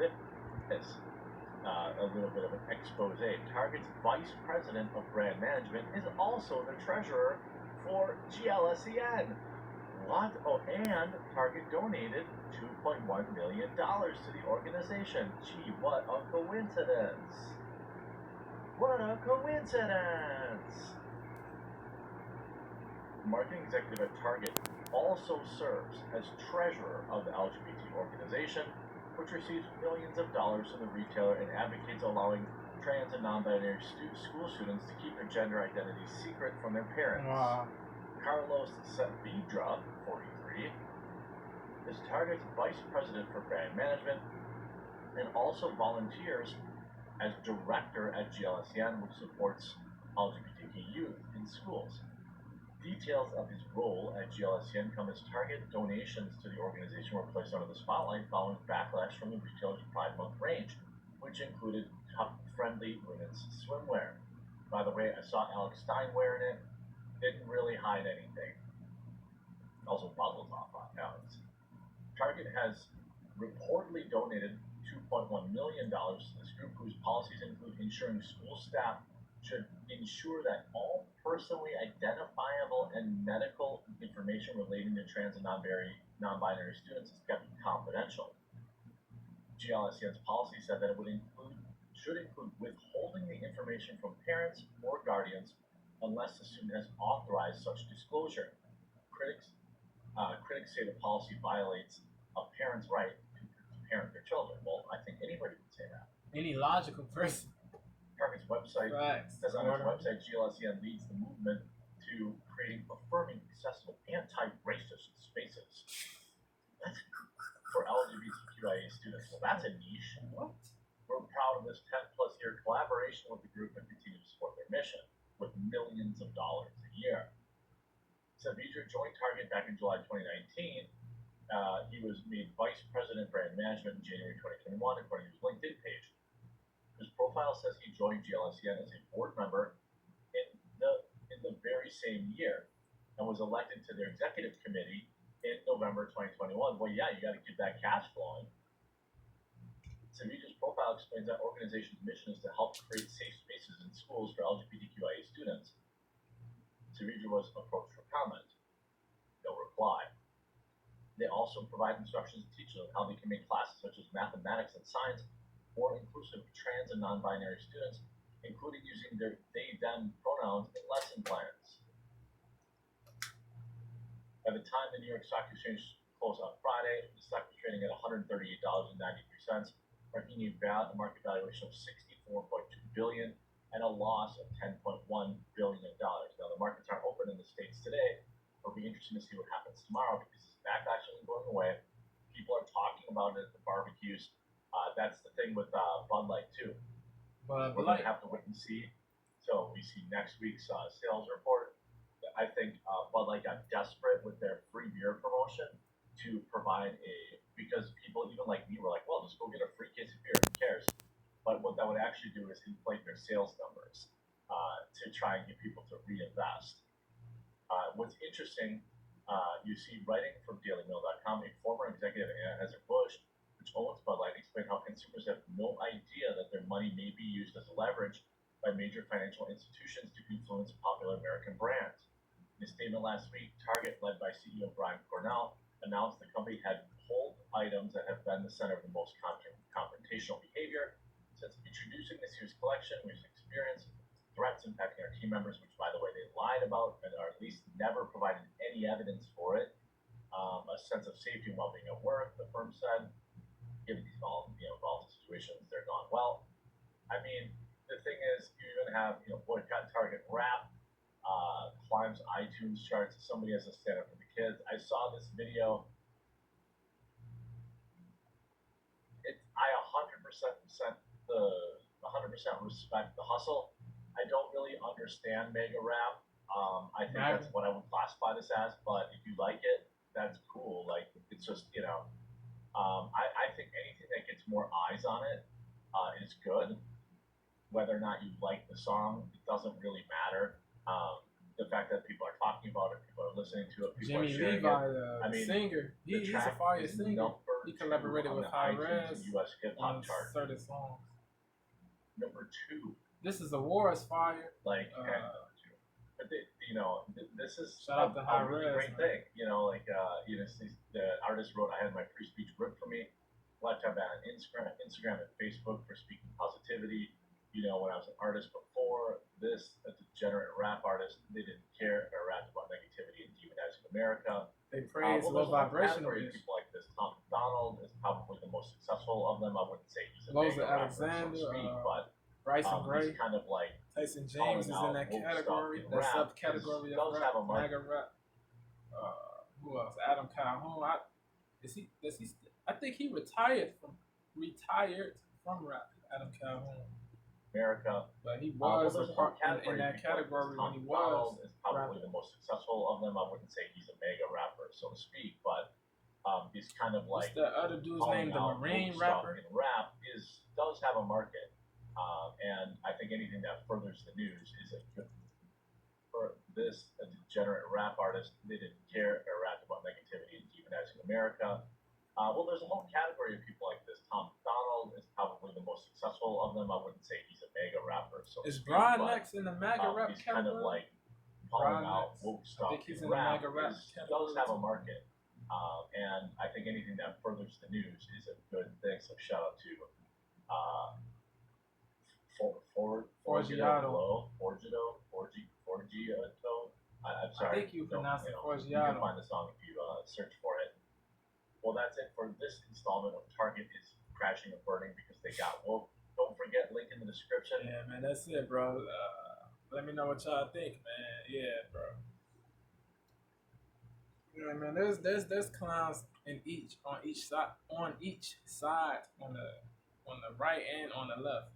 This a little bit of an expose. Target's vice president of brand management is also the treasurer for GLSEN. What? Oh, and Target donated $2.1 million to the organization. Gee, what a coincidence. What a coincidence. Marketing executive at Target also serves as treasurer of the LGBT organization, which receives millions of dollars from the retailer and advocates allowing trans and non-binary school students to keep their gender identities secret from their parents. Wow. Carlos Saavedra, 43, is Target's vice president for brand management and also volunteers as director at GLSEN, which supports LGBTQ youth in schools. Details of his role at GLSEN come as Target donations to the organization were placed under the spotlight following backlash from the retailer's Pride Month range, which included cup-friendly women's swimwear. By the way, I saw Alex Stein wearing it. Didn't really hide anything. Also muzzles off on Alex. Target has reportedly donated $2.1 million to this group, whose policies include ensuring school staff should ensure that all personally identifiable and medical information relating to trans and non-binary students is kept confidential. GLSEN's policy said that it should include withholding the information from parents or guardians unless the student has authorized such disclosure. Critics say the policy violates a parent's right to parent their children. Well, I think anybody would say that. Any logical person. Target's website says on its website, GLSEN leads the movement to creating affirming, accessible, anti-racist spaces. That's for LGBTQIA students. Well, that's a niche. What? We're proud of this 10-plus year collaboration with the group and continue to support their mission with millions of dollars a year. Saavedra joined Target back in July 2019. He was made vice president of brand management in January 2021, according to his LinkedIn page. His profile says he joined GLSEN as a board member in the very same year and was elected to their executive committee in November 2021. Well, yeah, you got to keep that cash flowing. Saavedra's profile explains that organization's mission is to help create safe spaces in schools for LGBTQIA students. Saavedra was approached for comment. No reply. They also provide instructions to teachers on how they can make classes such as mathematics and science more inclusive of trans and non-binary students, including using their they-them pronouns in lesson plans. By the time the New York Stock Exchange closed on Friday, the stock was trading at $138.93, marking a market valuation of $64.2 billion and a loss of $10.1 billion. Now, the markets aren't open in the States today. It'll be interesting to see what happens tomorrow because this backlash isn't going away. People are talking about it at the barbecues. That's the thing with Bud Light too. We're going to have to wait and see. So we see next week's sales report. I think Bud Light got desperate with their free beer promotion to provide because people even like me were like, well, just go get a free case of beer, who cares? But what that would actually do is inflate their sales numbers to try and get people to reinvest. What's interesting, you see writing from DailyMail.com, a former executive at Anheuser-Busch, which owns Bud Light, explained how consumers have no idea that their money may be used as leverage by major financial institutions to influence popular American brands. In a statement last week, Target, led by CEO Brian Cornell, announced the company had pulled items that have been the center of the most confrontational behavior since introducing this year's collection. We've experienced threats impacting our team members, which, by the way, they lied about and or at least never provided any evidence for it. A sense of safety and well-being at work, the firm said. Given these volatile situations, they're gone well. I mean, the thing is, you're going to have, boycott Target wrap, climbs iTunes charts. Somebody has to stand up for the kids. I saw this video. I 100% respect the hustle. I don't really understand mega rap. I think that's what I would classify this as. But if you like it, that's cool. Like, it's just, I think anything that gets more eyes on it is good. Whether or not you like the song, it doesn't really matter. the fact that people are talking about it, people are listening to it, people Jimmy are sharing Levi, it. I the mean, singer, the he's a track fire is singer. number He 2 collaborated on with the High iTunes Res US hip on hop chart. certain songs. Number 2. This is a war is fire. Like, and number 2. But this is Shout out to High a really Res, great man. thing. The artist wrote, "I had my free speech ripped from me. Lifetime ban on Instagram and Facebook for speaking positivity. When I was an artist before this, a degenerate rap artist, they didn't care if I rapped about negativity and demonizing America. They praise Well, low there's a whole vibrational category of people like this. Tom McDonald is probably the most successful of them. I wouldn't say he's a Loza mega rapper, so to Alexander, speak, but Bryson Gray, he's kind of like Tyson James calling is in out that woke category. stuff in That rap subcategory does of have rap, a market. MAGA rap. Who else? Adam Calhoun. I think he retired from rap. Adam Calhoun. America. But he was there's a part a category in that of people like category this. when Tom he McDonald was is probably rapping. the most successful of them. I wouldn't say he's a mega rapper, so to speak, but he's kind of like What's that other dude's calling name? The out Marine woke stuff rapper. in rap does have a market, and I think anything that furthers the news is a good. For this, a degenerate rap artist, they didn't care if I rapped about negativity and demonizing America. Well, there's a whole category of people like this. Tom McDonald is probably the most successful of them. I wouldn't say he's a mega rapper. So Is to speak, Brian but, next in the MAGA rap he's category? kind of like calling Brian out Nex. woke I stuff think he's in in the rap MAGA rap does category have a too. market. And I think anything that furthers the news is a good thing. So shout out to Forgiato. I'm sorry. I think you pronounce it You Forgiato. can find the song if you search for it. Well, that's it for this installment of Target is Crashing and Burning because they got woke. Don't forget, link in the description. Yeah, man, that's it, bro. Let me know what y'all think, man. Yeah, bro. Yeah, man. There's clowns on each side on the right and on the left.